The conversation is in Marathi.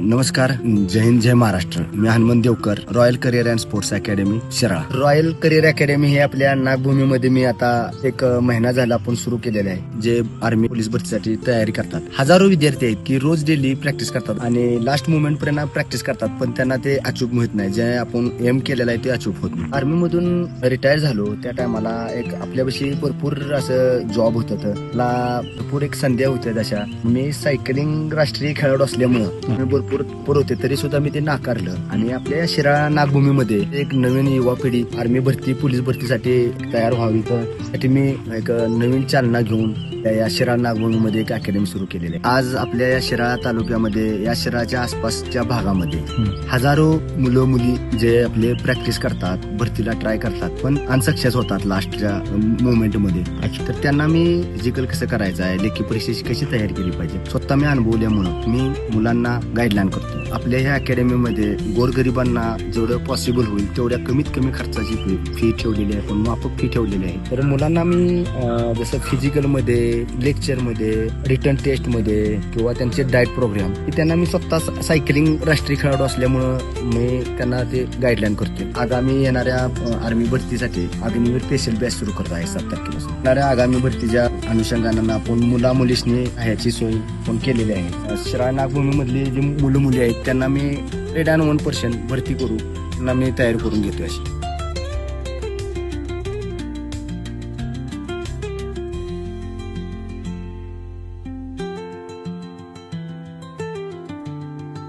नमस्कार, जय हिंद, जय महाराष्ट्र. मी Hanumant Devkar, royal career and sports academy Shirala. Royal career academy हे आपल्या नागभूमीमध्ये मी आता एक महिना झाला आपण सुरू केलेले आहे, जे आर्मी पोलीस भरतीसाठी तयारी करतात. हजारो विद्यार्थी आहेत की रोज डेली प्रॅक्टिस करतात आणि लास्ट मोमेंट पर्यंत प्रॅक्टिस करतात, पण त्यांना ते अचूक होत नाही. जे आपण एम केलेलं आहे ते अचूक होत नाही. आर्मी मधून रिटायर झालो त्या टायमाला एक आपल्यापाशी भरपूर असं जॉब होत, भरपूर एक संध्या होत्या. तशा मी सायकलिंग राष्ट्रीय खेळाडू असल्यामुळं मी भरपूर होते, तरी सुद्धा मी ते नाकारलं आणि आपल्या या शिराळा नागभूमीमध्ये एक नवीन युवा पिढी आर्मी भरती पोलीस भरतीसाठी तयार व्हावी, त्यासाठी मी एक नवीन चालना घेऊन या शिराळा नागभूमीमध्ये एक अकॅडमी सुरू केलेली आहे. आज आपल्या या शिराळा तालुक्यामध्ये, या शिराळाच्या आसपासच्या भागामध्ये हजारो मुलं मुली जे आपले प्रॅक्टिस करतात, भरतीला ट्राय करतात, पण अनसक्सेस होतात लास्टच्या मोमेंट मध्ये. तर त्यांना मी फिजिकल कसं करायचं आहे, लेखी परीक्षेची कशी तयारी केली पाहिजे, स्वतः मी अनुभवल्यामुळं मी मुलांना गाईडलाईन करतो. आपल्या ह्या अकॅडमीमध्ये गोरगरिबांना जेवढं पॉसिबल होईल तेवढ्या कमीत कमी खर्चाची फी ठेवलेली आहे, पण माफक फी ठेवलेली आहे. तर मुलांना मी जसं फिजिकल मध्ये, लेक्चर मध्ये, रिटर्न टेस्ट मध्ये किंवा त्यांचे डाएट प्रोग्राम, त्यांना मी स्वतः सायकलिंग राष्ट्रीय खेळाडू असल्यामुळं मी त्यांना ते गाईडलाईन करतो. आगामी येणाऱ्या आर्मी भरतीसाठी अग्निवीर स्पेशल बॅच सुरू करत आहे 7 तारखेपासून. येणाऱ्या आगामी भरतीच्या अनुषंगानं आपण मुला मुलींनी ह्याची सोय पण केलेली आहे. शिराळा नागभूमी मधली जी मुलं मुली आहेत त्यांना मी 1% भरती करू, त्यांना मी तयार करून घेतो अशी.